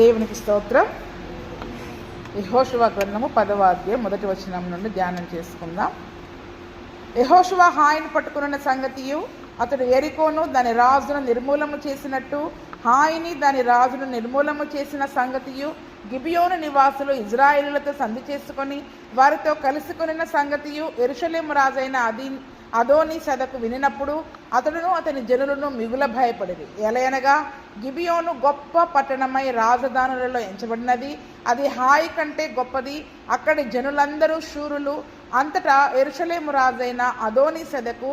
దేవునికి స్తోత్రం. యెహోషువ గ్రంథము 10వ అధ్యాయం 1వ వచనం నుండి ధ్యానం చేసుకుందాం. యెహోషువ హాయిని పట్టుకున్న సంగతియు, అతడు ఎరికోను దాని రాజును నిర్మూలము చేసినట్టు హాయిని దాని రాజును నిర్మూలము చేసిన సంగతియు, గిబియోను నివాసులు ఇజ్రాయేలులతో సంధి చేసుకొని వారితో కలుసుకొనిన సంగతియు యెరూషలేము రాజైన అదోని సదకు వినినప్పుడు అతడును అతని జనులను మిగుల భయపడిరి. ఎలయనగా గిబియోను గొప్ప పట్టణమై రాజధానులలో ఎంచబడినది, అది హాయి కంటే గొప్పది, అక్కడి జనులందరూ శూరులు. అంతటా యెరూషలేము రాజైన అదోని సదకు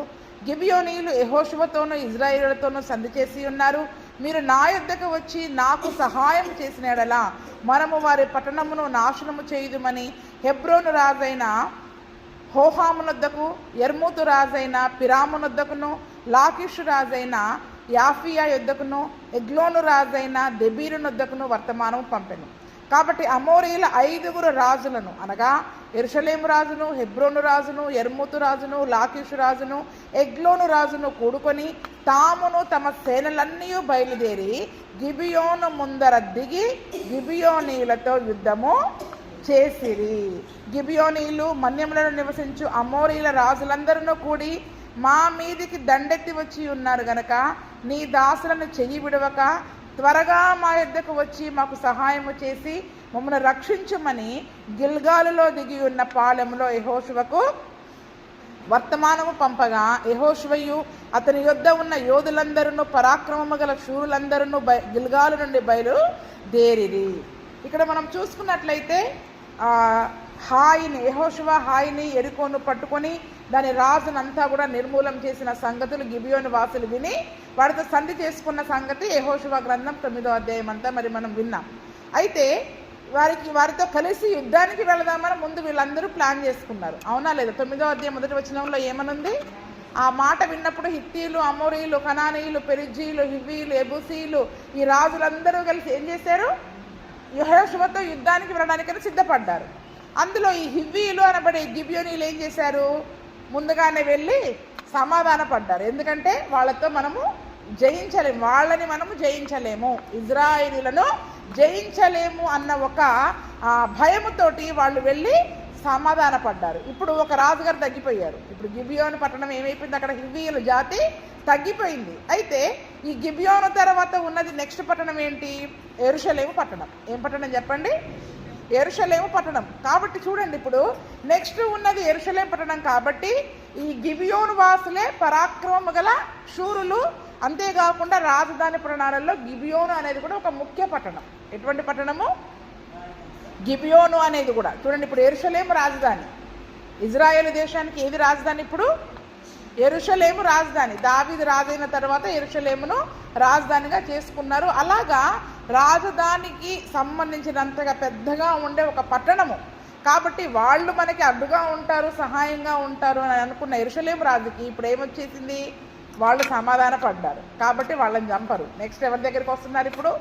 గిబియోనీయులు యెహోషువతోనూ ఇజ్రాయేలులతోనూ సంధి చేసి ఉన్నారు. మీరు నా యొద్దకు వచ్చి నాకు సహాయం చేసిన యెడల మనము వారి పట్టణమును నాశనము చేయుదుమని హెబ్రోను రాజైన హోహామునొద్దకు, యర్మూతు రాజైన పిరామునొద్దకును, లాకీషు రాజైన యాఫియా యొద్దకును, ఎగ్లోను రాజైన దెబీరునొద్దకును వర్తమానం పంపెను. కాబట్టి అమోరీల 5 రాజులను అనగా యెరూషలేము రాజును, హెబ్రోను రాజును, యర్మూతు రాజును, లాకీషు రాజును, ఎగ్లోను రాజును కూడుకొని తామును తమ సేనలన్నీ బయలుదేరి గిబియోను ముందర దిగి గిబియోనీలతో యుద్ధము చేసిరి. గిబియోనీలు మన్యములను నివసించు అమోరీల రాజులందరూ కూడి మా మీదికి దండెత్తి వచ్చి ఉన్నారు గనక నీ దాసులను చెయ్యి విడవక త్వరగా మా యొద్దకు వచ్చి మాకు సహాయము చేసి మమ్మల్ని రక్షించమని గిల్గాలులో దిగి ఉన్న పాలెంలో యెహోషువకు వర్తమానము పంపగా యెహోషువయు అతని యొద్ద ఉన్న యోధులందరూ పరాక్రమము గల శూరులందరూ గిల్గాలు నుండి బయలుదేరిరి. ఇక్కడ మనం చూసుకున్నట్లయితే హాయిని యెహోషువ హాయిని ఎరికోను పట్టుకొని దాని రాజునంతా కూడా నిర్మూలం చేసిన సంగతులు గిబియోను వాసులు విని వారితో సంధి చేసుకున్న సంగతి యెహోషువ గ్రంథం 9వ అధ్యాయం అంతా మరి మనం విన్నాం. అయితే వారితో కలిసి యుద్ధానికి వెళదామని ముందు వీళ్ళందరూ ప్లాన్ చేసుకున్నారు, అవునా లేదా? 9వ అధ్యాయం 1వ వచనంలో ఏమనుంది? ఆ మాట విన్నప్పుడు హిత్తీలు, అమోరీలు, కనానీయులు, పెరిజ్జీలు, హివ్వీలు, ఎబూసీలు ఈ రాజులందరూ కలిసి ఏం చేశారు? యెహోషువతో యుద్ధానికి వెళ్ళడానికని సిద్ధపడ్డారు. అందులో ఈ హివ్వీలు అనబడే గిబియోనీలు ఏం చేశారు? ముందుగానే వెళ్ళి సమాధాన పడ్డారు. ఎందుకంటే వాళ్ళతో మనము జయించలేము, వాళ్ళని మనము జయించలేము, ఇజ్రాయేలీలను జయించలేము అన్న ఒక భయముతోటి వాళ్ళు వెళ్ళి సమాధాన పడ్డారు. ఇప్పుడు ఒక రాజుగారు తగ్గిపోయారు. ఇప్పుడు గిబియోను పట్టణం ఏమైపోయింది? అక్కడ హివ్వీయుల జాతి తగ్గిపోయింది. అయితే ఈ గిబియోను తర్వాత ఉన్నది నెక్స్ట్ పట్టణం ఏంటి? యెరూషలేము పట్టణం. ఏం పట్టణం చెప్పండి? యెరూషలేము పట్టణం. కాబట్టి చూడండి, ఇప్పుడు నెక్స్ట్ ఉన్నది యెరూషలేము పట్టణం. కాబట్టి ఈ గిబియోను వాసులే పరాక్రమము గల శూరులు. అంతేకాకుండా రాజధాని పట్టణాలలో గిబియోను అనేది కూడా ఒక ముఖ్య పట్టణం. ఎటువంటి పట్టణము? గిబియోను అనేది కూడా. చూడండి, ఇప్పుడు యెరూషలేము రాజధాని. ఇజ్రాయేలు దేశానికి ఏది రాజధాని? ఇప్పుడు యెరూషలేము రాజధాని. దావీదు రాజైన తర్వాత యెరూషలేమును రాజధానిగా చేసుకున్నారు. అలాగా రాజధానికి సంబంధించినంతగా పెద్దగా ఉండే ఒక పట్టణము. కాబట్టి వాళ్ళు మనకి అడ్డుగా ఉంటారు, సహాయంగా ఉంటారు అని అనుకున్న యెరూషలేము రాజుకి ఇప్పుడు ఏమొచ్చేసింది? వాళ్ళు సమాధాన పడ్డారు. కాబట్టి వాళ్ళని చంపరు. నెక్స్ట్ ఎవరి దగ్గరికి వస్తున్నారు? ఇప్పుడు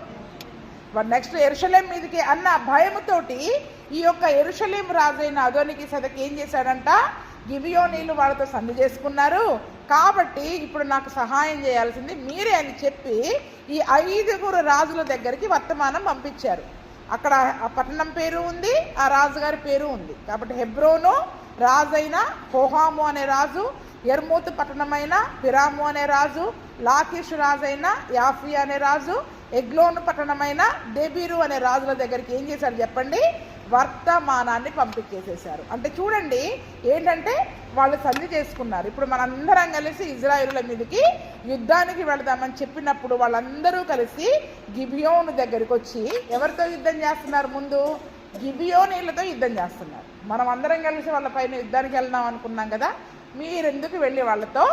నెక్స్ట్ యెరూషలేము మీదకి అన్న భయముతోటి ఈ యొక్క యెరూషలేము రాజైన అదోనికి సదకి ఏం చేశాడంట? గిబియోనీలు వాళ్ళతో సంధి చేసుకున్నారు. కాబట్టి ఇప్పుడు నాకు సహాయం చేయాల్సింది మీరే అని చెప్పి ఈ 5 రాజుల దగ్గరికి వర్తమానం పంపించారు. అక్కడ ఆ పట్టణం పేరు ఉంది, ఆ రాజుగారి పేరు ఉంది. కాబట్టి హెబ్రోను రాజైన హోహాము అనే రాజు, యర్మూతు పట్టణమైన పిరాము అనే రాజు, లాకీషు రాజైన యాఫియా అనే రాజు, ఎగ్లోను పట్టణమైన దెబీరు అనే రాజుల దగ్గరికి ఏం చేశారు చెప్పండి? వర్తమానాన్ని పంపించేసేశారు. అంటే చూడండి, ఏంటంటే వాళ్ళు సంధి చేసుకున్నారు. ఇప్పుడు మనందరం కలిసి ఇజ్రాయేలుల మీదకి యుద్ధానికి వెళదామని చెప్పినప్పుడు వాళ్ళందరూ కలిసి గిబియోను దగ్గరికి వచ్చి ఎవరితో యుద్ధం చేస్తున్నారు? ముందు గిబియోనీలతో యుద్ధం చేస్తున్నారు. మనం అందరం కలిసి వాళ్ళ పైన యుద్ధానికి వెళ్దాం అనుకున్నాం కదా, మీరెందుకు వెళ్ళి వాళ్ళతో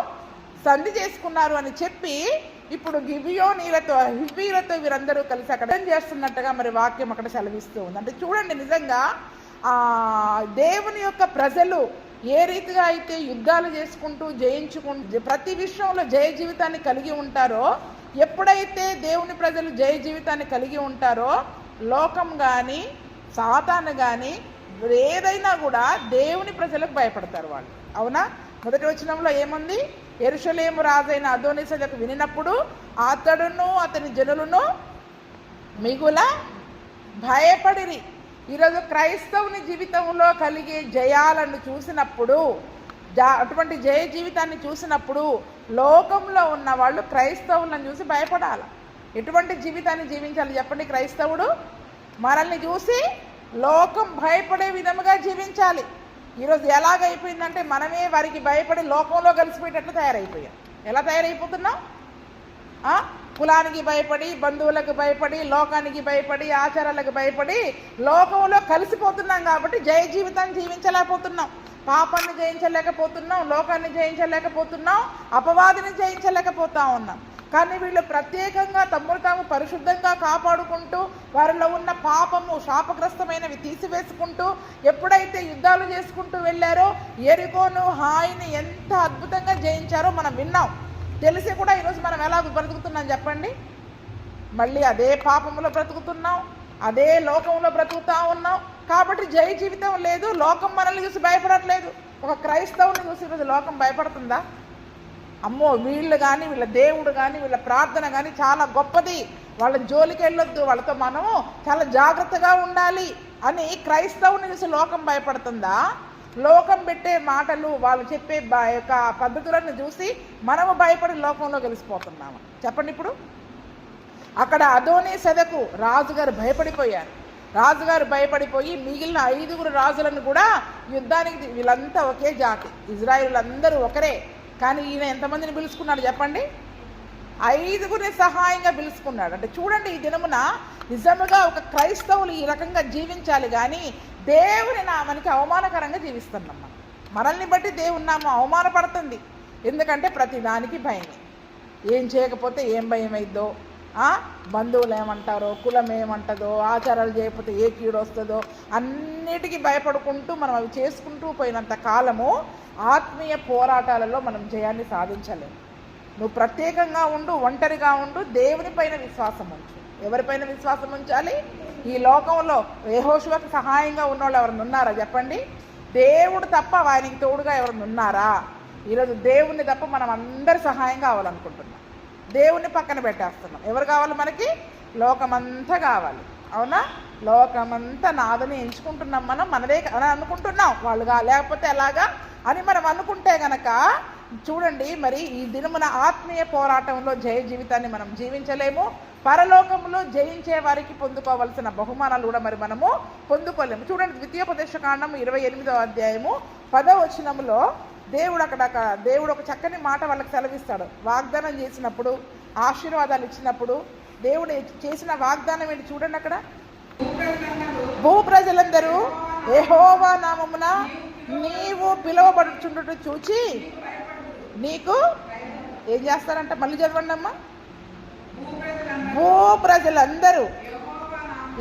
సంధి చేసుకున్నారు అని చెప్పి ఇప్పుడు గిబియోనీలతో హివ్వీలతో వీరందరూ కలిసి అక్కడ ఏం చేస్తున్నట్టుగా మరి వాక్యం అక్కడ సెలవిస్తూ ఉంది. అంటే చూడండి, నిజంగా దేవుని యొక్క ప్రజలు ఏ రీతిగా అయితే యుద్ధాలు చేసుకుంటూ జయించుకుంటూ ప్రతి విషయంలో జయ జీవితాన్ని కలిగి ఉంటారో, ఎప్పుడైతే దేవుని ప్రజలు జయ జీవితాన్ని కలిగి ఉంటారో లోకం కానీ సాతాను కానీ ఏదైనా కూడా దేవుని ప్రజలకు భయపడతారు వాళ్ళు, అవునా? 1వ వచనంలో ఏముంది? యెరూషలేము రాజైన అదోని సదకు వినినప్పుడు అతడును అతని జనులను మిగుల భయపడిరి. ఈరోజు క్రైస్తవుని జీవితంలో కలిగే జయాలను చూసినప్పుడు, అటువంటి జయ జీవితాన్ని చూసినప్పుడు లోకంలో ఉన్న వాళ్ళు క్రైస్తవులను చూసి భయపడాలి. ఎటువంటి జీవితాన్ని జీవించాలి చెప్పండి? క్రైస్తవుడు మనల్ని చూసి లోకం భయపడే విధముగా జీవించాలి. ఈరోజు ఎలాగైపోయిందంటే మనమే వారికి భయపడి లోకంలో కలిసిపోయేటట్లు తయారైపోయాం. ఎలా తయారైపోతున్నాం? కులానికి భయపడి, బంధువులకు భయపడి, లోకానికి భయపడి, ఆచారాలకు భయపడి లోకంలో కలిసిపోతున్నాం. కాబట్టి జయ జీవితాన్ని జీవించలేకపోతున్నాం, పాపాన్ని జయించలేకపోతున్నాం, లోకాన్ని జయించలేకపోతున్నాం, అపవాదిని జయించలేకపోతా ఉన్నాం. కానీ వీళ్ళు ప్రత్యేకంగా తమ్ముడు తాము పరిశుద్ధంగా కాపాడుకుంటూ వారిలో ఉన్న పాపము శాపగ్రస్తమైనవి తీసివేసుకుంటూ ఎప్పుడైతే యుద్ధాలు చేసుకుంటూ వెళ్ళారో యెరికోను హాయిని ఎంత అద్భుతంగా జయించారో మనం విన్నాం. తెలిసి కూడా ఈరోజు మనం ఎలా బ్రతుకుతున్నాం చెప్పండి? మళ్ళీ అదే పాపంలో బ్రతుకుతున్నాం, అదే లోకంలో బ్రతుకుతా ఉన్నాం. కాబట్టి జయ జీవితం లేదు. లోకం మనల్ని చూసి భయపడట్లేదు. ఒక క్రైస్తవుని చూసి ఈరోజు లోకం భయపడుతుందా? అమ్మో వీళ్ళు కానీ, వీళ్ళ దేవుడు కానీ, వీళ్ళ ప్రార్థన కానీ చాలా గొప్పది, వాళ్ళ జోలికి వెళ్ళొద్దు, వాళ్ళతో మనము చాలా జాగ్రత్తగా ఉండాలి అని క్రైస్తవుని చూసి లోకం భయపడుతుందా? లోకం పెట్టే మాటలు, వాళ్ళు చెప్పే యొక్క పద్ధతులను చూసి మనము భయపడి లోకంలో కలిసిపోతున్నాము. చెప్పండి. ఇప్పుడు అక్కడ అదోనీ సెదకు రాజుగారు భయపడిపోయారు. రాజుగారు భయపడిపోయి మిగిలిన 5 రాజులను కూడా యుద్ధానికి, వీళ్ళంతా ఒకే జాతి, ఇజ్రాయిలందరూ ఒకరే, కానీ ఈయన ఎంతమందిని పిలుచుకున్నాడు చెప్పండి? 5 సహాయంగా పిలుచుకున్నాడు. అంటే చూడండి, ఈ దినమున నిజముగా ఒక క్రైస్తవులు ఈ రకంగా జీవించాలి. కానీ దేవుని నామానికి అవమానకరంగా జీవిస్తున్నాం. మనల్ని బట్టి దేవుని నామం అవమానపడుతుంది. ఎందుకంటే ప్రతి దానికి భయమే. ఏం చేయకపోతే ఏం భయం అయిద్దో, బంధువులు ఏమంటారో, కులం ఏమంటుందో, ఆచారాలు చేయకపోతే ఏ కీడు వస్తుందో, అన్నిటికీ భయపడుకుంటూ మనం అవి చేసుకుంటూ పోయినంత కాలము ఆత్మీయ పోరాటాలలో మనం జయాన్ని సాధించలేము. నువ్వు ప్రత్యేకంగా ఉండు, ఒంటరిగా ఉండు, దేవుని పైన విశ్వాసం ఉంచు. ఎవరిపైన విశ్వాసం ఉంచాలి? ఈ లోకంలో యెహోషువకు సహాయంగా ఉన్నవాళ్ళు ఎవరైనా ఉన్నారా చెప్పండి? దేవుడు తప్ప ఆయనకి తోడుగా ఎవరైనా ఉన్నారా? ఈరోజు దేవుణ్ణి తప్ప మనం అందరి సహాయం కావాలనుకుంటున్నాం, దేవుణ్ణి పక్కన పెట్టేస్తున్నాం. ఎవరు కావాలి మనకి? లోకమంతా కావాలి. అవునా? లోకమంతా నాదని ఎంచుకుంటున్నాం మనం, మనదే అని అనుకుంటున్నాం. వాళ్ళుగా లేకపోతే ఎలాగా అని మనం అనుకుంటే గనక చూడండి, మరి ఈ దినమున ఆత్మీయ పోరాటంలో జయ జీవితాన్ని మనం జీవించలేము. పరలోకంలో జయించే వారికి పొందుకోవాల్సిన బహుమానాలు కూడా మరి మనము పొందుకోలేము. చూడండి, ద్వితీయోపదేశకాండము 28వ అధ్యాయము 10వ వచనములో దేవుడు ఒక చక్కని మాట వాళ్ళకి సెలవిస్తాడు. వాగ్దానం చేసినప్పుడు, ఆశీర్వాదాలు ఇచ్చినప్పుడు దేవుడు చేసిన వాగ్దానం ఏంటి చూడండి. అక్కడ భూప్రజలందరూ యెహోవా నామమున నీవు పిలువబడుచుండుట చూచి నీకు ఏం చేస్తారంట? మళ్ళీ చదవండి అమ్మా. భూప్రజలందరూ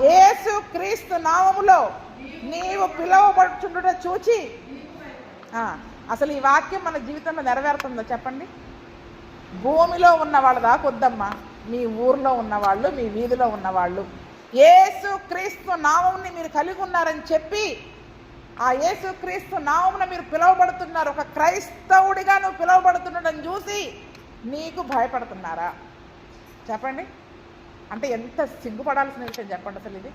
యేసు క్రీస్తు నామములో నీవు పిలువబడుచుండుట చూచి. అసలు ఈ వాక్యం మన జీవితంలో నెరవేరుతుందో చెప్పండి? భూమిలో ఉన్న వాళ్ళ దాకా వద్దమ్మా, మీ ఊర్లో ఉన్నవాళ్ళు, మీ వీధిలో ఉన్నవాళ్ళు యేసు క్రీస్తు నామముని మీరు కలిగి ఉన్నారని చెప్పి, ఆ యేసు క్రీస్తు నామమున మీరు పిలువబడుతున్నారు, ఒక క్రైస్తవుడిగా నువ్వు పిలువబడుతున్నాడని చూసి నీకు భయపడుతున్నారా? చెప్పండి. అంటే ఎంత సిగ్గుపడాల్సిన విషయం చెప్పండి. అసలు ఇది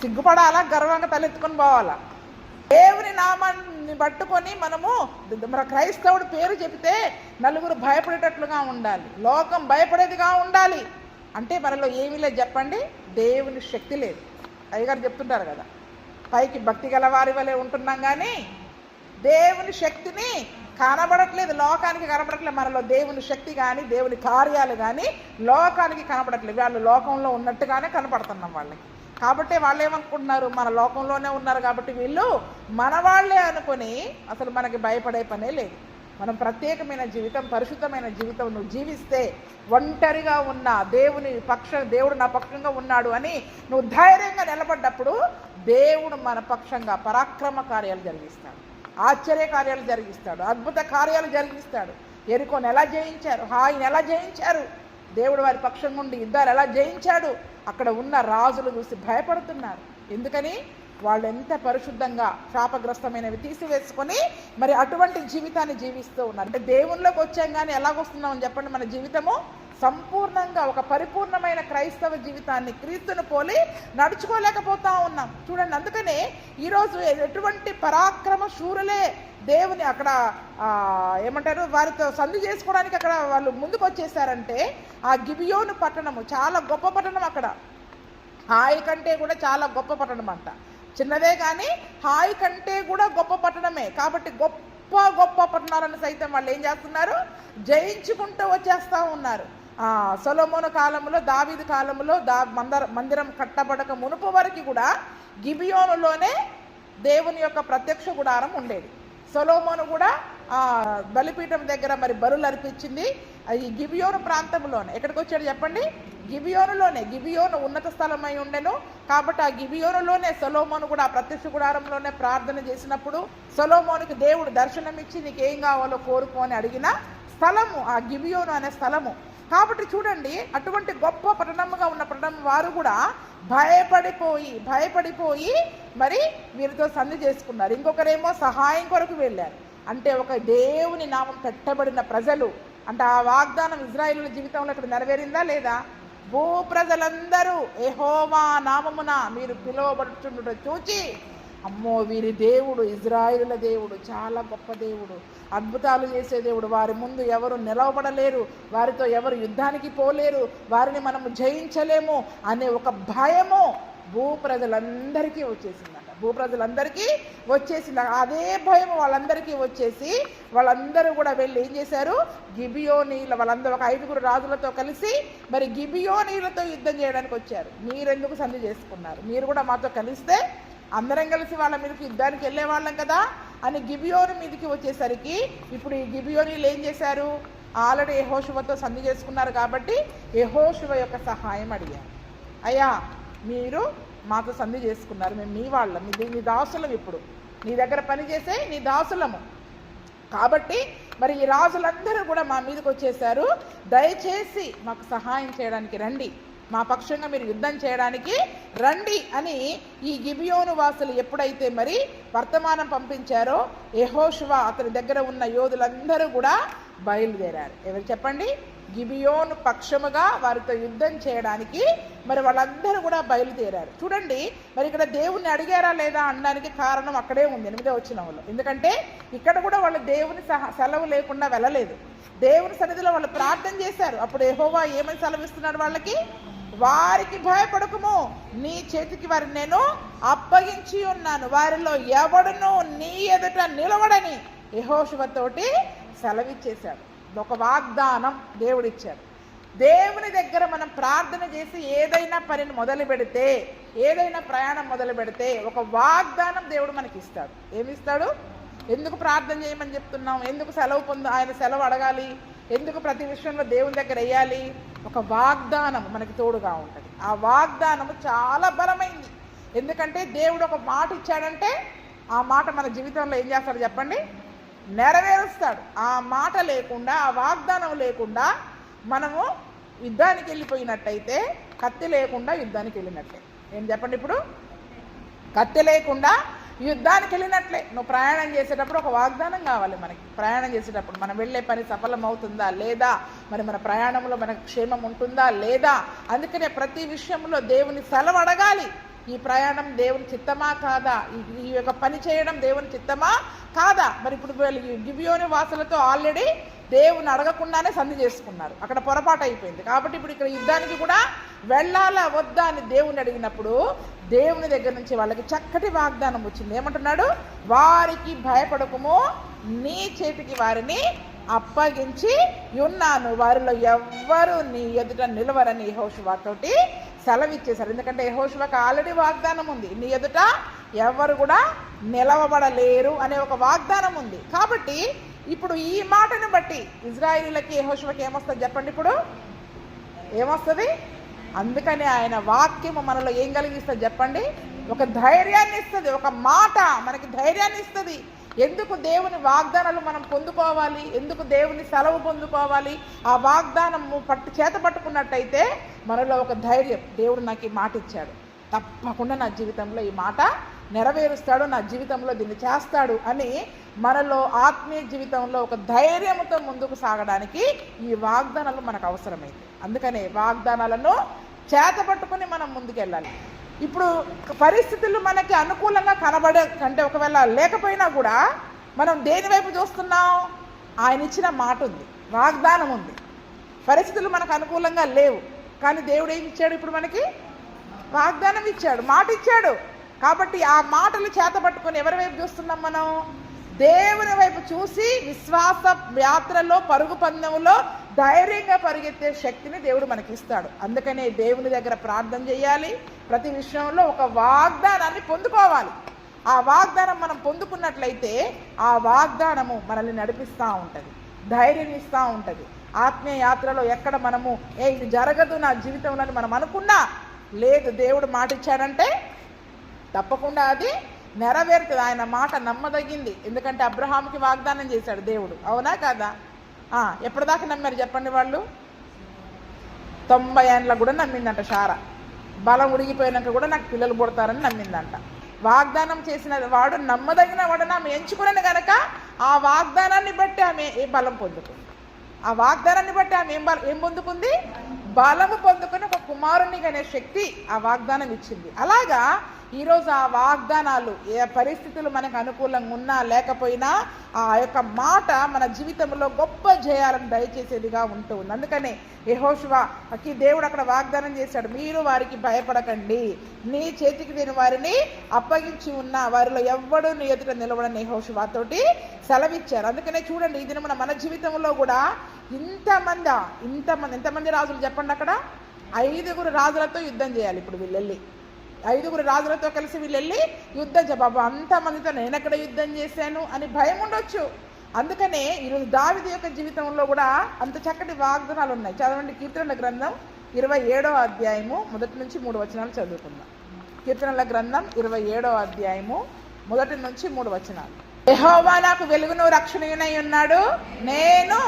సిగ్గుపడాలా? గర్వంగా తలెత్తుకొని పోవాలా? దేవుని నామాన్ని పట్టుకొని మనము మన క్రైస్తవుడి పేరు చెబితే నలుగురు భయపడేటట్లుగా ఉండాలి, లోకం భయపడేదిగా ఉండాలి. అంటే మనలో ఏమీ లేదు చెప్పండి? దేవుని శక్తి లేదు. అయ్యగారు చెప్తుంటారు కదా, పైకి భక్తి గల వారి వలె ఉంటున్నాం కానీ దేవుని శక్తిని కనబడట్లేదు, లోకానికి కనబడట్లేదు. మనలో దేవుని శక్తి కానీ దేవుని కార్యాలు కానీ లోకానికి కనబడట్లేదు. వాళ్ళు లోకంలో ఉన్నట్టుగానే కనపడుతున్నాం వాళ్ళకి. కాబట్టి వాళ్ళు ఏమనుకుంటున్నారు? మన లోకంలోనే ఉన్నారు కాబట్టి వీళ్ళు మన వాళ్ళే అనుకొని అసలు మనకి భయపడే పనే లేదు. మనం ప్రత్యేకమైన జీవితం, పరిశుద్ధమైన జీవితం నువ్వు జీవిస్తే, ఒంటరిగా ఉన్న దేవుడు నా పక్షంగా ఉన్నాడు అని నువ్వు ధైర్యంగా నిలబడ్డప్పుడు దేవుడు మన పక్షంగా పరాక్రమ కార్యాలు జరిగిస్తాడు, ఆశ్చర్య కార్యాలు జరిగిస్తాడు, అద్భుత కార్యాలు జరిగిస్తాడు. యెరికోను ఎలా జయించారు, హాయిని ఎలా జయించారు, దేవుడు వారి పక్షంగా ఉండి యుద్ధాలు ఎలా జయించాడు. అక్కడ ఉన్న రాజులు చూసి భయపడుతున్నారు. ఎందుకని? వాళ్ళు ఎంత పరిశుద్ధంగా శాపగ్రస్తమైనవి తీసివేసుకొని మరి అటువంటి జీవితాన్ని జీవిస్తూ ఉన్నారు. అంటే దేవునిలోకి వచ్చాం కానీ ఎలాగొస్తున్నామని చెప్పండి? మన జీవితము సంపూర్ణంగా ఒక పరిపూర్ణమైన క్రైస్తవ జీవితాన్ని క్రీస్తును పోలి నడుచుకోలేకపోతా ఉన్నాం. చూడండి, అందుకనే ఈరోజు ఎటువంటి పరాక్రమ శూరులే దేవుని అక్కడ ఏమంటారు వారితో సంధి చేసుకోవడానికి అక్కడ వాళ్ళు ముందుకు వచ్చేసారంటే, ఆ గిబియోను పట్టణము చాలా గొప్ప పట్టణం. అక్కడ హాయి కంటే కూడా చాలా గొప్ప పట్టణం అంట. చిన్నదే కానీ హాయి కంటే కూడా గొప్ప పట్టణమే. కాబట్టి గొప్ప గొప్ప పట్టణాలను సైతం వాళ్ళు ఏం చేస్తున్నారు, జయించుకుంటూ వచ్చేస్తూ ఉన్నారు. సొలొమోను కాలంలో, దావీదు కాలంలో మందిరం కట్టబడక మునుపు వరకు కూడా గిబియోనులోనే దేవుని యొక్క ప్రత్యక్ష గుడారం ఉండేది. సొలొమోను కూడా బలిపీఠం దగ్గర మరి బలులు అర్పించింది ఈ గిబియోను ప్రాంతంలోనే. ఎక్కడికి వచ్చాడు చెప్పండి? గిబియోనులోనే. గిబియోను ఉన్నత స్థలమై ఉండెను కాబట్టి ఆ గిబియోనులోనే సొలొమోను కూడా ఆ ప్రత్యక్ష గుడారంలోనే ప్రార్థన చేసినప్పుడు సొలొమోనుకి దేవుడు దర్శనమిచ్చి నీకేం కావాలో కోరుకొని అడిగిన స్థలము ఆ గిబియోను అనే స్థలము. కాబట్టి చూడండి, అటువంటి గొప్ప పట్టణముగా ఉన్న పట్టణం వారు కూడా భయపడిపోయి మరి వీరితో సంధి చేసుకున్నారు. ఇంకొకరేమో సహాయం కొరకు వెళ్ళారు. అంటే ఒక దేవుని నామం పెట్టబడిన ప్రజలు అంటే ఆ వాగ్దానం ఇజ్రాయేలు జీవితంలో ఇక్కడ నెరవేరిందా లేదా? భూ ప్రజలందరూ యెహోవా నామమున మీరు పిలువబడుచుండుట చూచి, అమ్మో వీరి దేవుడు ఇజ్రాయేలుల దేవుడు చాలా గొప్ప దేవుడు, అద్భుతాలు చేసే దేవుడు, వారి ముందు ఎవరు నిలవబడలేరు, వారితో ఎవరు యుద్ధానికి పోలేరు, వారిని మనము జయించలేము అనే ఒక భయము భూప్రజలందరికీ వచ్చేసిందట. భూప్రజలందరికీ వచ్చేసింది. అదే భయం వాళ్ళందరికీ వచ్చేసి వాళ్ళందరూ కూడా వెళ్ళి ఏం చేశారు, గిబియోనీల వాళ్ళందరూ ఒక 5 రాజులతో కలిసి మరి గిబియోనీలతో యుద్ధం చేయడానికి వచ్చారు. మీరెందుకు సంధి చేసుకున్నారు? మీరు కూడా మాతో కలిస్తే అందరం కలిసి వాళ్ళ మీదకి యుద్ధానికి వెళ్ళే వాళ్ళం కదా అని గిబియోను మీదకి వచ్చేసరికి ఇప్పుడు ఈ గిబియోనీలు ఏం చేశారు, ఆల్రెడీ యెహోషువతో సంధి చేసుకున్నారు కాబట్టి యెహోషువ యొక్క సహాయం అడిగారు. అయ్యా మీరు మాతో సంధి చేసుకున్నారు, మేము మీ వాళ్ళం, నీ దాసులం, ఇప్పుడు నీ దగ్గర పనిచేసే నీ దాసులము కాబట్టి మరి ఈ రాజులందరూ కూడా మా మీదకి వచ్చేసారు, దయచేసి మాకు సహాయం చేయడానికి రండి, మా పక్షంగా మీరు యుద్ధం చేయడానికి రండి అని ఈ గిబియోను వాసులు ఎప్పుడైతే మరి వర్తమానం పంపించారో యెహోషువ అతని దగ్గర ఉన్న యోధులందరూ కూడా బయలుదేరారు. ఎవరు చెప్పండి? గిబియోను పక్షముగా వారితో యుద్ధం చేయడానికి మరి వాళ్ళందరూ కూడా బయలుదేరారు. చూడండి, మరి ఇక్కడ దేవుణ్ణి అడిగారా లేదా అనడానికి కారణం అక్కడే ఉంది 8వ వచనంలో. ఎందుకంటే ఇక్కడ కూడా వాళ్ళు దేవుని సెలవు లేకుండా వెళ్ళలేదు. దేవుని సన్నిధిలో వాళ్ళు ప్రార్థన చేశారు. అప్పుడు యెహోవా ఏమని సెలవిస్తున్నాడు వాళ్ళకి? వారికి భయపడకుము, నీ చేతికి వారిని నేను అప్పగించి ఉన్నాను, వారిలో ఎవడును నీ ఎదుట నిలవడని యెహోషువతోటి సెలవిచ్చేశాడు. ఒక వాగ్దానం దేవుడిచ్చాడు. దేవుని దగ్గర మనం ప్రార్థన చేసి ఏదైనా పనిని మొదలు పెడితే, ఏదైనా ప్రయాణం మొదలు పెడితే ఒక వాగ్దానం దేవుడు మనకి ఇస్తాడు. ఏమిస్తాడు? ఎందుకు ప్రార్థన చేయమని చెప్తున్నాం? ఎందుకు ఆయన సెలవు అడగాలి? ఎందుకు ప్రతి విషయంలో దేవుని దగ్గర వేయాలి? ఒక వాగ్దానం మనకి తోడుగా ఉంటుంది. ఆ వాగ్దానము చాలా బలమైంది. ఎందుకంటే దేవుడు ఒక మాట ఇచ్చాడంటే ఆ మాట మన జీవితంలో ఏం చేస్తాడు చెప్పండి? నెరవేరుస్తాడు. ఆ మాట లేకుండా, ఆ వాగ్దానం లేకుండా మనము యుద్ధానికి వెళ్ళిపోయినట్టయితే కత్తి లేకుండా యుద్ధానికి వెళ్ళినట్లే. ఏం చెప్పండి? ఇప్పుడు కత్తి లేకుండా యుద్ధానికి వెళ్ళినట్లే. నువ్వు ప్రయాణం చేసేటప్పుడు ఒక వాగ్దానం కావాలి మనకి. ప్రయాణం చేసేటప్పుడు మనం వెళ్ళే పని సఫలం అవుతుందా లేదా, మరి మన ప్రయాణంలో మనకు క్షేమం ఉంటుందా లేదా. అందుకనే ప్రతి విషయంలో దేవుని సెలవు అడగాలి. ఈ ప్రయాణం దేవుని చిత్తమా కాదా, ఈ యొక్క పని చేయడం దేవుని చిత్తమా కాదా. మరి ఇప్పుడు గిబియోను వాసులతో ఆల్రెడీ దేవుని అడగకుండానే సంధి చేసుకున్నారు, అక్కడ పొరపాటు అయిపోయింది. కాబట్టి ఇప్పుడు ఇక్కడ యుద్ధానికి కూడా వెళ్ళాలా వద్దా అని దేవుని అడిగినప్పుడు దేవుని దగ్గర నుంచి వాళ్ళకి చక్కటి వాగ్దానం వచ్చింది. ఏమంటున్నాడు? వారికి భయపడకుము, నీ చేతికి వారిని అప్పగించి ఉన్నాను, వారిలో ఎవ్వరు నీ ఎదుట నిలవరని యెహోషువతోటి సెలవిచ్చేశారు. ఎందుకంటే యెహోషువకు ఆల్రెడీ వాగ్దానం ఉంది, నీ ఎదుట ఎవరు కూడా నిలవబడలేరు అనే ఒక వాగ్దానం ఉంది. కాబట్టి ఇప్పుడు ఈ మాటను బట్టి ఇజ్రాయేలీలకి యెహోషువకి ఏమొస్తుంది చెప్పండి? ఇప్పుడు ఏమొస్తుంది? అందుకని ఆయన వాక్యము మనలో ఏం కలిగిస్తుంది చెప్పండి? ఒక ధైర్యాన్ని ఇస్తుంది. ఒక మాట మనకి ధైర్యాన్ని ఇస్తుంది. ఎందుకు దేవుని వాగ్దానాలు మనం పొందుకోవాలి, ఎందుకు దేవుని సెలవు పొందుకోవాలి? ఆ వాగ్దానము చేత పట్టుకున్నట్టయితే మనలో ఒక ధైర్యం, దేవుడు నాకు ఈ మాట ఇచ్చాడు, తప్పకుండా నా జీవితంలో ఈ మాట నెరవేరుస్తాడు, నా జీవితంలో దీన్ని చేస్తాడు అని మనలో ఆత్మీయ జీవితంలో ఒక ధైర్యంతో ముందుకు సాగడానికి ఈ వాగ్దానాలు మనకు అవసరమైంది. అందుకనే వాగ్దానాలను చేతపట్టుకుని మనం ముందుకెళ్ళాలి. ఇప్పుడు పరిస్థితులు మనకి అనుకూలంగా కనబడే కంటే ఒకవేళ లేకపోయినా కూడా మనం దేని వైపు చూస్తున్నాం? ఆయన ఇచ్చిన మాట ఉంది, వాగ్దానం ఉంది. పరిస్థితులు మనకు అనుకూలంగా లేవు, కానీ దేవుడు ఏమి ఇచ్చాడు? ఇప్పుడు మనకి వాగ్దానం ఇచ్చాడు, మాట ఇచ్చాడు. కాబట్టి ఆ మాటలు చేతపట్టుకొని ఎవరి వైపు చూస్తున్నాం? మనం దేవుని వైపు చూసి విశ్వాస యాత్రలో, పరుగు పందెంలో ధైర్యంగా పరిగెత్తే శక్తిని దేవుడు మనకి ఇస్తాడు. అందుకనే దేవుని దగ్గర ప్రార్థన చేయాలి. ప్రతి విషయంలో ఒక వాగ్దానాన్ని పొందుకోవాలి. ఆ వాగ్దానం మనం పొందుకున్నట్లయితే ఆ వాగ్దానము మనల్ని నడిపిస్తూ ఉంటుంది, ధైర్యం ఇస్తూ ఉంటుంది. ఆత్మీయ యాత్రలో ఎక్కడ మనము ఇది జరగదు నా జీవితంలో అని మనం అనుకున్నా, లేదు దేవుడు మాట ఇచ్చాడంటే తప్పకుండా అది నెరవేరుతుంది. ఆయన మాట నమ్మదగింది. ఎందుకంటే అబ్రహాముకి వాగ్దానం చేశాడు దేవుడు, అవునా కాదా? ఎప్పటిదాకా నమ్మారు చెప్పండి? వాళ్ళు 90 ఏళ్ళ కూడా నమ్మిందంట సారా. బలం ఉడిగిపోయినాక కూడా నాకు పిల్లలు పుడతారని నమ్మిందంట. వాగ్దానం చేసిన వాడు నమ్మదగిన వాడు ఆమె ఎంచుకున్నాను కనుక ఆ వాగ్దానాన్ని బట్టి ఆమె ఏ బలం పొందుకుంది. ఆ వాగ్దానాన్ని బట్టి ఆమె ఏం పొందుకుంది? బలము పొందుకుని ఒక కుమారునిగా అనే శక్తి ఆ వాగ్దానం ఇచ్చింది. అలాగా ఈరోజు ఆ వాగ్దానాలు ఏ పరిస్థితులు మనకు అనుకూలంగా ఉన్నా లేకపోయినా ఆ యొక్క మాట మన జీవితంలో గొప్ప జయాలను దయచేసేదిగా ఉంటుంది. అందుకనే యెహోషువకి దేవుడు అక్కడ వాగ్దానం చేశాడు, మీరు వారికి భయపడకండి, నీ చేతికి నేను వారిని అప్పగించి ఉన్నా, వారిలో ఎవ్వడూ నీ ఎదుట నిలవడని యెహోషువతోటి సెలవిచ్చారు. అందుకనే చూడండి, ఈ దినమున మన జీవితంలో కూడా ఎంతమంది రాజులు చెప్పండి? అక్కడ 5 రాజులతో యుద్ధం చేయాలి. ఇప్పుడు వీళ్ళు వెళ్ళి 5 రాజులతో కలిసి వీళ్ళు వెళ్ళి యుద్ధం బాబు అంతమందితో నేను ఎక్కడ యుద్ధం చేశాను అని భయం ఉండొచ్చు. అందుకనే ఈరోజు దావీదు యొక్క జీవితంలో కూడా అంత చక్కటి వాగ్దానాలు ఉన్నాయి. చదవండి, కీర్తనల గ్రంథం 27వ అధ్యాయము 1 నుంచి 3 వచనాలు చదువుకుందాం. కీర్తనల గ్రంథం 27వ అధ్యాయము 1 నుంచి 3 వచనాలు. యెహోవా నాకు వెలుగును రక్షణయునై ఉన్నాడు, నేను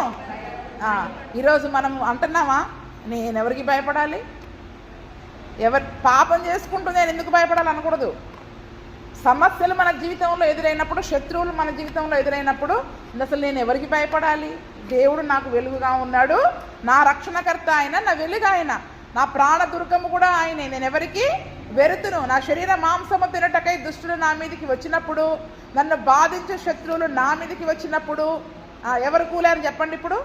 ఈరోజు మనం అంటున్నామా నేను ఎవరికి భయపడాలి? ఎవరు పాపం చేసుకుంటూ నేను ఎందుకు భయపడాలి అనకూడదు. సమస్యలు మన జీవితంలో ఎదురైనప్పుడు, శత్రువులు మన జీవితంలో ఎదురైనప్పుడు అసలు నేను ఎవరికి భయపడాలి? దేవుడు నాకు వెలుగుగా ఉన్నాడు, నా రక్షణకర్త ఆయన, నా వెలుగు ఆయన, నా ప్రాణదుర్గము కూడా ఆయనే. నేను ఎవరికి వెరుతును? నా శరీర మాంసము తినటకై దుష్టులు నా మీదకి వచ్చినప్పుడు, నన్ను బాధించే శత్రువులు నా మీదకి వచ్చినప్పుడు ఎవరు కూలారు చెప్పండి? ఇప్పుడు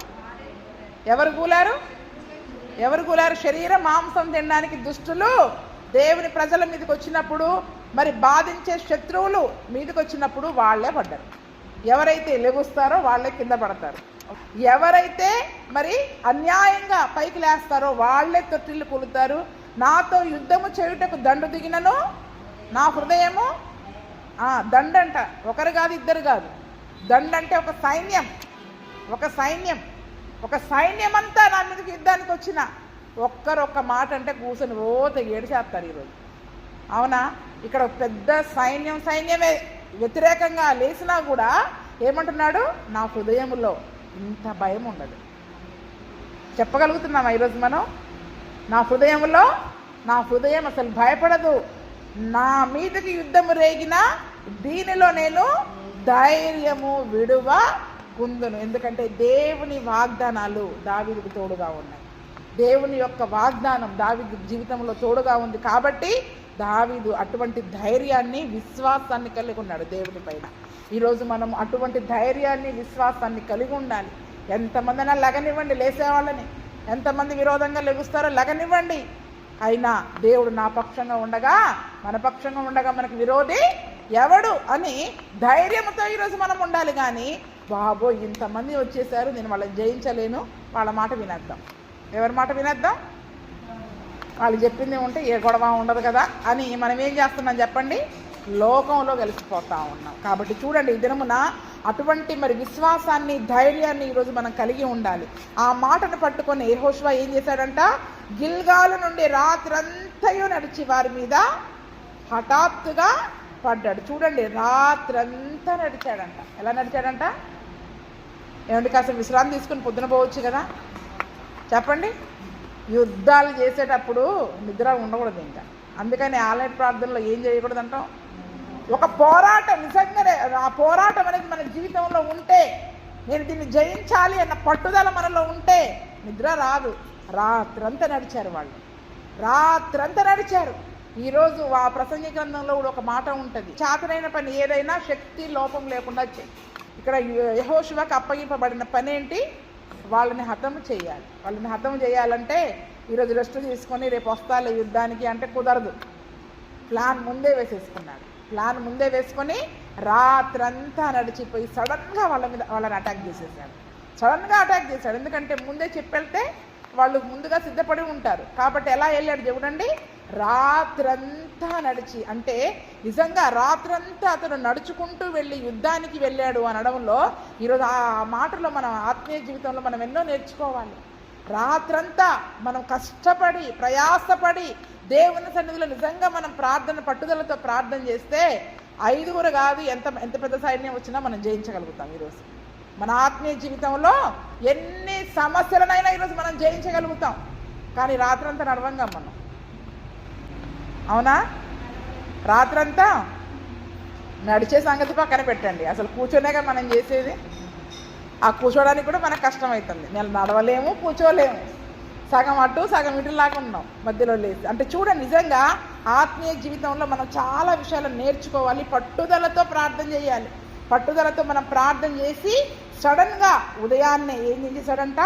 ఎవరు కూలారు? శరీర మాంసం తినడానికి దుష్టులు దేవుని ప్రజల మీదకి వచ్చినప్పుడు, మరి బాధించే శత్రువులు మీదకి వచ్చినప్పుడు వాళ్ళే పడ్డారు. ఎవరైతే లెగుస్తారో వాళ్ళే కింద పడతారు. ఎవరైతే మరి అన్యాయంగా పైకి లేస్తారో వాళ్ళే తొట్టిల్లు కూలుతారు. నాతో యుద్ధము చేయుటకు దండు దిగినను నా హృదయము దండంట. ఒకరు కాదు, ఇద్దరు కాదు. దండంటే ఒక సైన్యం అంతా నా మీదకి యుద్ధానికి వచ్చిన ఒక్క మాట అంటే కూర్చొని ఏడిచేస్తారు ఈరోజు, అవునా? ఇక్కడ పెద్ద సైన్యమే వ్యతిరేకంగా లేచినా కూడా ఏమంటున్నాడు? నా హృదయంలో ఇంత భయం ఉండదు. చెప్పగలుగుతున్నామా ఈరోజు మనం? నా హృదయం అసలు భయపడదు. నా మీదకి యుద్ధము రేగినా దీనిలో నేను ధైర్యము విడువ కుందును. ఎందుకంటే దేవుని వాగ్దానాలు దావీదుకు తోడుగా ఉన్నాయి. దేవుని యొక్క వాగ్దానం దావీదు జీవితంలో తోడుగా ఉంది. కాబట్టి దావీదు అటువంటి ధైర్యాన్ని, విశ్వాసాన్ని కలిగి ఉన్నాడు దేవుని పైన. ఈరోజు మనం అటువంటి ధైర్యాన్ని, విశ్వాసాన్ని కలిగి ఉండాలి. ఎంతమందినా లగనివ్వండి లేసేవాళ్ళని, ఎంతమంది విరోధంగా లెగుస్తారో లగనివ్వండి. అయినా దేవుడు నా పక్షంగా ఉండగా, మన పక్షంగా ఉండగా మనకు విరోధి ఎవడు అని ధైర్యంతో ఈరోజు మనం ఉండాలి. కానీ బాబో ఇంతమంది వచ్చేసారు, నేను వాళ్ళని జయించలేను, వాళ్ళ మాట వినేద్దాం. ఎవరి మాట వినేద్దాం? వాళ్ళు చెప్పింది ఉంటే ఏ గొడవ ఉండదు కదా అని మనం ఏం చేస్తున్నాం చెప్పండి? లోకంలో కలిసిపోతూ ఉన్నాం. కాబట్టి చూడండి, ఈ దినమున అటువంటి మరి విశ్వాసాన్ని, ధైర్యాన్ని ఈరోజు మనం కలిగి ఉండాలి. ఆ మాటను పట్టుకొని యెహోషువ ఏం చేశాడంట? గిల్గాలు నుండి రాత్రంతయు నడిచి వారి మీద హఠాత్తుగా పడ్డాడు. చూడండి, రాత్రంతా నడిచాడంట. ఎలా నడిచాడంట? ఏమంటే కాస్త విశ్రాంతి తీసుకుని పొద్దున పోవచ్చు కదా చెప్పండి. యుద్ధాలు చేసేటప్పుడు నిద్ర ఉండకూడదు ఇంకా. అందుకని ఆలయ ప్రార్థనలో ఏం చేయకూడదు అంటాం? ఒక పోరాటం నిజంగానే ఆ పోరాటం అనేది మన జీవితంలో ఉంటే, నేను దీన్ని జయించాలి అన్న పట్టుదల మనలో ఉంటే నిద్ర రాదు. రాత్రంతా నడిచారు వాళ్ళు, రాత్రంతా నడిచారు. ఈరోజు ఆ ప్రసంగి గ్రంథంలో కూడా ఒక మాట ఉంటుంది, చేతనైన పని ఏదైనా శక్తి లోపం లేకుండా చేయి. ఇక్కడ యెహోషువకి అప్పగింపబడిన పని ఏంటి? వాళ్ళని హతము చేయాలి. వాళ్ళని హతము చేయాలంటే ఈరోజు రెస్ట్ తీసుకొని రేపు వస్తాలే యుద్ధానికి అంటే కుదరదు. ప్లాన్ ముందే వేసేసుకున్నాడు. ప్లాన్ ముందే వేసుకొని రాత్రంతా నడిచిపోయి సడన్గా వాళ్ళని అటాక్ చేసేసాడు. సడన్గా అటాక్ చేశాడు. ఎందుకంటే ముందే చెప్పెళ్తే వాళ్ళు ముందుగా సిద్ధపడి ఉంటారు. కాబట్టి ఎలా వెళ్ళాడు చూడండి, రాత్రంతా నడిచి, అంటే నిజంగా రాత్రంతా అతను నడుచుకుంటూ వెళ్ళి యుద్ధానికి వెళ్ళాడు అనడంలో ఈరోజు ఆ మాటలో మనం ఆత్మీయ జీవితంలో మనం ఎన్నో నేర్చుకోవాలి. రాత్రంతా మనం కష్టపడి ప్రయాసపడి దేవుని సన్నిధిలో నిజంగా మనం ప్రార్థన పట్టుదలతో ప్రార్థన చేస్తే 5 కాదు, ఎంత పెద్ద సైన్యం వచ్చినా మనం జయించగలుగుతాం. ఈరోజు మన ఆత్మీయ జీవితంలో ఎన్ని సమస్యలనైనా ఈరోజు మనం జయించగలుగుతాం. కానీ రాత్రంతా నడవంగా మనం, అవునా? రాత్రంతా నడిచే సంగతి పక్కన పెట్టండి, అసలు కూర్చొనేగా మనం చేసేది. ఆ కూర్చోడానికి కూడా మనకు కష్టమవుతుంది. నేను నడవలేము, కూర్చోలేము, సగం అటు సగం ఇటులాగా ఉన్నాం మధ్యలో లేదు. అంటే చూడండి, నిజంగా ఆత్మీయ జీవితంలో మనం చాలా విషయాలు నేర్చుకోవాలి. పట్టుదలతో ప్రార్థన చేయాలి. పట్టుదలతో మనం ప్రార్థన చేసి సడన్గా ఉదయాన్నే ఏం చేశాడంట,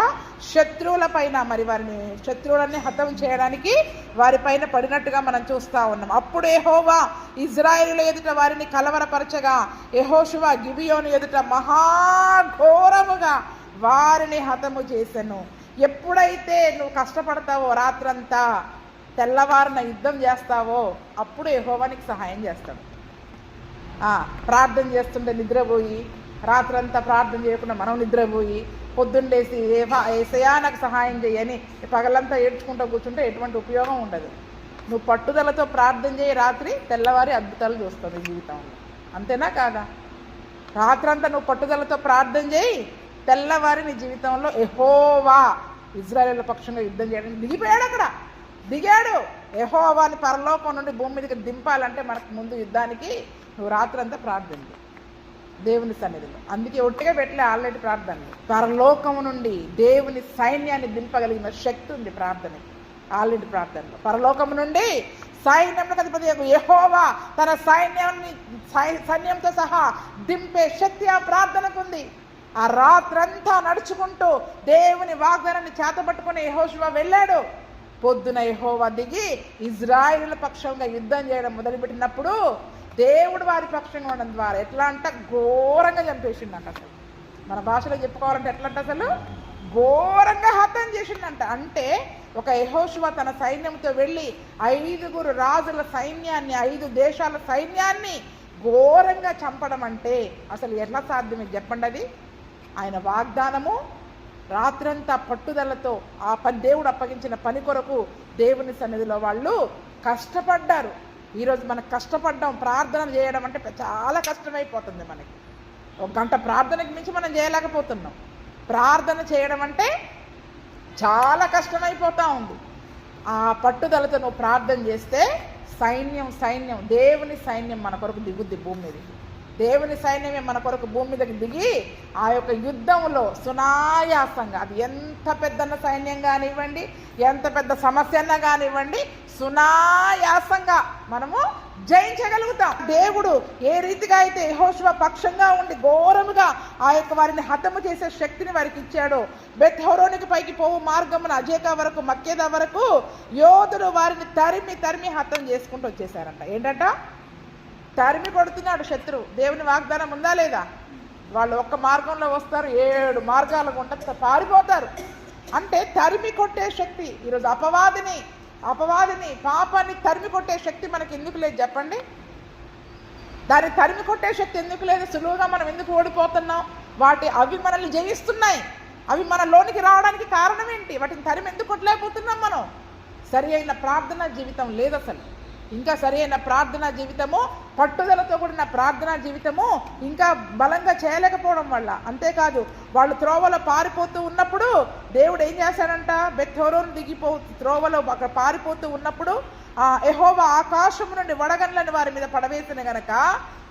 శత్రువుల పైన మరి శత్రువులన్నీ హతం చేయడానికి వారిపైన పడినట్టుగా మనం చూస్తూ ఉన్నాం. అప్పుడు యెహోవా ఇజ్రాయేలుల ఎదుట వారిని కలవరపరచగా యెహోషువ గిబియోను ఎదుట మహాఘోరముగా వారిని హతము చేసెను. ఎప్పుడైతే నువ్వు కష్టపడతావో, రాత్రంతా తెల్లవారిన యుద్ధం చేస్తావో, అప్పుడు యెహోవా నీకు సహాయం చేస్తాడు. ప్రార్థన చేస్తుంటే నిద్రపోయి, రాత్రంతా ప్రార్థన చేయకుండా మనం నిద్రపోయి పొద్దున్నేసి ఏసయ్యా నాకు సహాయం చేయని పగలంతా ఏడ్చుకుంటూ కూర్చుంటే ఎటువంటి ఉపయోగం ఉండదు. నువ్వు పట్టుదలతో ప్రార్థన చేయి, రాత్రి తెల్లవారి అద్భుతాలు చూస్తావు జీవితంలో. అంతేనా కాదా? రాత్రంతా నువ్వు పట్టుదలతో ప్రార్థన చేయి, తెల్లవారి నీ జీవితంలో యెహోవా ఇజ్రాయేలు పక్షంగా యుద్ధం చేయడానికి దిగిపోయాడు. అక్కడ దిగాడు. యెహోవాని పరలోకం నుండి భూమి మీదకి దింపాలంటే మనకు ముందు యుద్ధానికి నువ్వు రాత్రంతా ప్రార్థన చేయి దేవుని సన్నిధిలో. అందుకే ఒట్టిగా పెట్టలే ఆల్రెడీ ప్రార్థనలు. పరలోకము నుండి దేవుని సైన్యాన్ని దింపగలిగిన శక్తి ఉంది ప్రార్థనకి. ఆల్రెడీ ప్రార్థనలో పరలోకము నుండి సైన్యంలో అధిపతి యెహోవా తన సైన్యంతో సహా దింపే శక్తి ఆ ప్రార్థనకు ఉంది. ఆ రాత్రంతా నడుచుకుంటూ దేవుని వాగ్దానాన్ని చేతపట్టుకుని యెహోషువ వెళ్ళాడు. పొద్దున యెహోవా దిగి ఇజ్రాయేలుల పక్షంగా యుద్ధం చేయడం మొదలుపెట్టినప్పుడు దేవుడు వారి పక్షంగా ఉండడం ద్వారా ఎట్లా అంటే ఘోరంగా చంపేసిండంట. అసలు మన భాషలో చెప్పుకోవాలంటే ఎట్లా అంటే అసలు ఘోరంగా హతం చేసిండంట. అంటే ఒక యెహోషువ తన సైన్యంతో వెళ్ళి 5 రాజుల సైన్యాన్ని, 5 దేశాల సైన్యాన్ని ఘోరంగా చంపడం అంటే అసలు ఎట్లా సాధ్యమే చెప్పండి? అది ఆయన వాగ్దానము. రాత్రంతా పట్టుదలతో ఆ దేవుడు అప్పగించిన పని కొరకు దేవుని సన్నిధిలో వాళ్ళు కష్టపడ్డారు. ఈరోజు మనకు కష్టపడ్డాం, ప్రార్థన చేయడం అంటే చాలా కష్టమైపోతుంది మనకి. 1 గంట ప్రార్థనకి మించి మనం చేయలేకపోతున్నాం. ప్రార్థన చేయడం అంటే చాలా కష్టమైపోతూ ఉంది. ఆ పట్టుదలతో నువ్వు ప్రార్థన చేస్తే సైన్యం దేవుని సైన్యం మన కొరకు దిగుద్ది భూమి మీదకి. దేవుని సైన్యమే మన కొరకు భూమి మీదకి దిగి ఆ యొక్క యుద్ధంలో సునాయాసంగా, అది ఎంత పెద్ద సైన్యం కానివ్వండి, ఎంత పెద్ద సమస్య అన్నా కానివ్వండి, సునాయాసంగా మనము జయించగలుగుతాం. దేవుడు ఏ రీతిగా అయితే యెహోషువ పక్షంగా ఉండి ఘోరముగా ఆ యొక్క వారిని హతము చేసే శక్తిని వారికి ఇచ్చాడో, బెత్‌హోరోనుకి పైకి పోవు మార్గమున అజేకా వరకు, మక్కేదా వరకు యోధుడు వారిని తరిమి హతం చేసుకుంటూ వచ్చేసారంట. ఏంటంట? తరిమి కొడుతున్నాడు శత్రువు. దేవుని వాగ్దానం ఉందా లేదా? వాళ్ళు ఒక్క మార్గంలో వస్తారు, 7 మార్గాల గుంట పారిపోతారు. అంటే తరిమి కొట్టే శక్తి. ఈరోజు అపవాదిని పాపాన్ని తరిమి కొట్టే శక్తి మనకి ఎందుకు లేదు చెప్పండి? దాన్ని తరిమి కొట్టే శక్తి ఎందుకు లేదు? సులువుగా మనం ఎందుకు ఓడిపోతున్నాం? అవి మనల్ని జయిస్తున్నాయి. అవి మన లోనికి రావడానికి కారణం ఏంటి? వాటిని తరిమి ఎందుకు కొట్టలేకపోతున్నాం మనం? సరి అయిన ప్రార్థనా జీవితం లేదు అసలు. ఇంకా సరి అయిన ప్రార్థనా జీవితము, పట్టుదలతో కూడిన ప్రార్థనా జీవితము ఇంకా బలంగా చేయలేకపోవడం వల్ల. అంతేకాదు, వాళ్ళు త్రోవలో పారిపోతూ ఉన్నప్పుడు దేవుడు ఏం చేశాడంట? బెత్‌హోరోను త్రోవలో అక్కడ పారిపోతూ ఉన్నప్పుడు యెహోవా ఆకాశము నుండి వడగండ్లను వారి మీద పడవేసిన గనక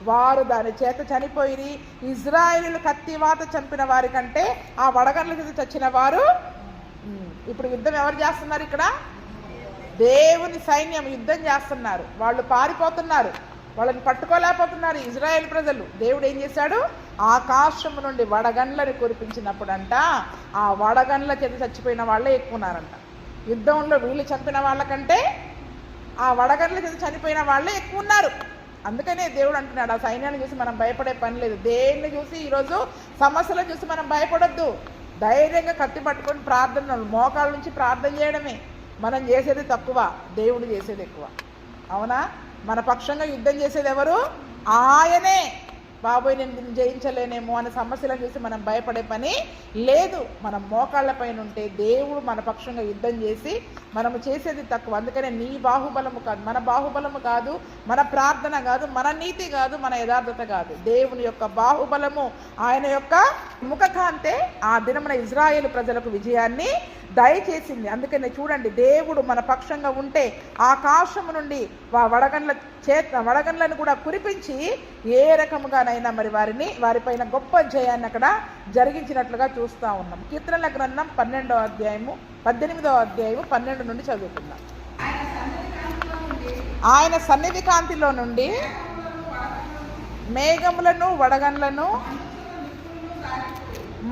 వారు దాని చేత చనిపోయి, ఇజ్రాయేలు కత్తివాత చంపిన వారి కంటే ఆ వడగండ్ల చేత చచ్చిన వారు. ఇప్పుడు యుద్ధం ఎవరు చేస్తున్నారు? ఇక్కడ దేవుని సైన్యం యుద్ధం చేస్తున్నారు. వాళ్ళు పారిపోతున్నారు, వాళ్ళని పట్టుకోలేకపోతున్నారు ఇజ్రాయేల్ ప్రజలు. దేవుడు ఏం చేశాడు? ఆకాశము నుండి వడగండ్లను కురిపించినప్పుడంట ఆ వడగండ్ల చేత చచ్చిపోయిన వాళ్ళే ఎక్కువ ఉన్నారంట. యుద్ధంలో వీళ్ళు చంపిన వాళ్ళకంటే ఆ వడగండ్ల చేత చనిపోయిన వాళ్ళే ఎక్కువ ఉన్నారు. అందుకనే దేవుడు అంటున్నాడు, ఆ సైన్యాన్ని చూసి మనం భయపడే పని లేదు. దేన్ని చూసి ఈరోజు సమస్యలను చూసి మనం భయపడొద్దు. ధైర్యంగా కత్తి పట్టుకొని ప్రార్థన, మోకాళ్ళ నుంచి ప్రార్థన చేయడమే. మనం చేసేది తక్కువ, దేవుడు చేసేది ఎక్కువ. అవునా? మన పక్షంగా యుద్ధం చేసేది ఎవరు? ఆయనే. బాబోయ్ నేను దీన్ని జయించలేనేమో అనే సమస్యలను చూసి మనం భయపడే పని లేదు. మనం మోకాళ్ళ పైన ఉంటే దేవుడు మన పక్షంగా యుద్ధం చేసి మనము చేసేది తక్కువ. అందుకనే నీ బాహుబలము కాదు, మన బాహుబలము కాదు, మన ప్రార్థన కాదు, మన నీతి కాదు, మన యథార్థత కాదు, దేవుని యొక్క బాహుబలము, ఆయన యొక్క ముఖకాంతే ఆ దినమున ఇజ్రాయేలు ప్రజలకు విజయాన్ని దయచేసింది. అందుకనే చూడండి, దేవుడు మన పక్షంగా ఉంటే ఆకాశము నుండి వడగండ్లను కూడా కురిపించి ఏ రకముగానైనా మరి వారిపైన గొప్ప జయాన్ని అక్కడ జరిగించినట్లుగా చూస్తూ ఉన్నాం. కీర్తనల గ్రంథం 12వ అధ్యాయము 18వ అధ్యాయము 12 నుండి చదువుకుందాం. ఆయన సన్నిధి కాంతిలో నుండి మేఘములను వడగండ్లను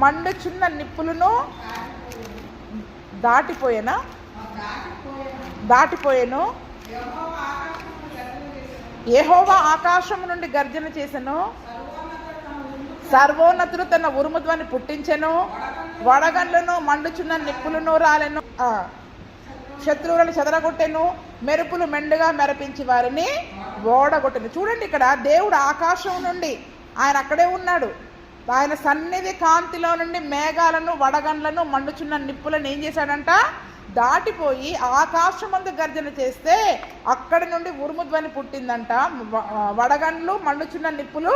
మండుచున్న నిప్పులను దాటిపోయేను. యెహోవా ఆకాశము నుండి గర్జన చేసెను, సర్వోన్నతుడు తన ఉరుముధ్వని పుట్టించెను, వడగండ్లను మండుచున్న నిప్పులను రాలెను, శత్రువులను చెదరగొట్టెను, మెరుపులు మెండుగా మెరపించి వారిని ఓడగొట్టెను. చూడండి, ఇక్కడ దేవుడు ఆకాశం నుండి ఆయన అక్కడే ఉన్నాడు. ఆయన సన్నిధి కాంతిలో నుండి మేఘాలను వడగండ్లను మండుచున్న నిప్పులను ఏం చేశాడంట? దాటిపోయి ఆకాశమందు గర్జన చేస్తే అక్కడి నుండి ఉరుముధ్వని పుట్టిందంట. వడగండ్లు మండుచున్న నిప్పులు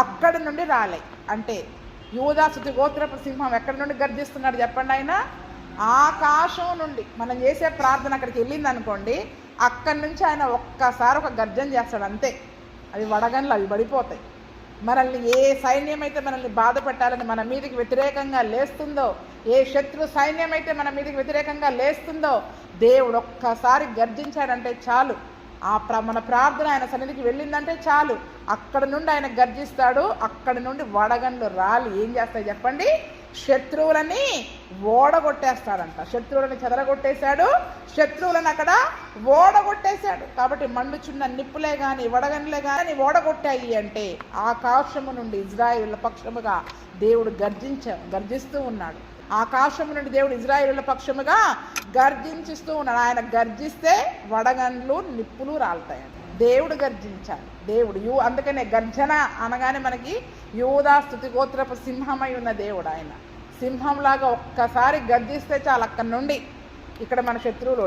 అక్కడి నుండి రాలే. అంటే యూదా గోత్రపు సింహం ఎక్కడి నుండి గర్జిస్తున్నాడు చెప్పండి? ఆయన ఆకాశం నుండి. మనం చేసే ప్రార్థన అక్కడికి వెళ్ళింది అనుకోండి, అక్కడి నుంచి ఆయన ఒక్కసారి ఒక గర్జన చేస్తాడు అంతే. అవి వడగండ్లు, అవి పడిపోతాయి. మనల్ని ఏ సైన్యం అయితే మనల్ని బాధ పెట్టాలని మన మీదకి వ్యతిరేకంగా లేస్తుందో, ఏ శత్రు సైన్యం అయితే మన మీదకి వ్యతిరేకంగా లేస్తుందో, దేవుడు ఒక్కసారి గర్జించాడంటే చాలు. మన ప్రార్థన ఆయన సన్నిధికి వెళ్ళిందంటే చాలు, అక్కడ నుండి ఆయన గర్జిస్తాడు. అక్కడి నుండి వడగండ్లు రాలి ఏం చేస్తాయి చెప్పండి? శత్రువులని ఓడగొట్టేస్తాడంట. శత్రువులని చెదరగొట్టేశాడు, శత్రువులను అక్కడ ఓడగొట్టేశాడు. కాబట్టి మండుచున్న నిప్పులే కానీ వడగండ్లే కానీ ఓడగొట్టాయి అంటే ఆకాశము నుండి ఇజ్రాయేలు పక్షముగా దేవుడు గర్జిస్తూ ఉన్నాడు. ఆకాశము నుండి దేవుడు ఇజ్రాయేలు పక్షముగా గర్జించిస్తూ ఉన్నాడు. ఆయన గర్జిస్తే వడగండ్లు నిప్పులు రాలుతాయండి. దేవుడు గర్జించాలి. దేవుడు అందుకనే గర్జన అనగానే మనకి యూదా గోత్రపు సింహమై ఉన్న దేవుడు. ఆయన సింహంలాగా ఒక్కసారి గర్జిస్తే చాలు, అక్కడి నుండి ఇక్కడ మన శత్రువులు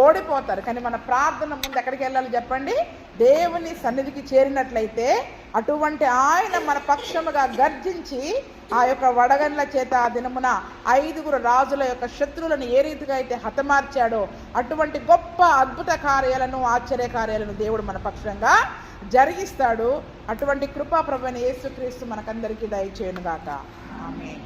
ఓడిపోతారు. కానీ మన ప్రార్థన ముందు ఎక్కడికి వెళ్ళాలి చెప్పండి? దేవుని సన్నిధికి చేరినట్లయితే అటువంటి ఆయన మన పక్షముగా గర్జించి ఆ యొక్క వడగండ్ల చేత ఆ దినమున 5 రాజుల యొక్క శత్రువులను ఏ రీతిగా అయితే హతమార్చాడో అటువంటి గొప్ప అద్భుత కార్యాలను, ఆశ్చర్య కార్యాలను దేవుడు మన పక్షంగా జరిగిస్తాడు. అటువంటి కృపా ప్రభువైన యేసుక్రీస్తు మనకందరికీ దయచేయునుగాక. ఆమేన్.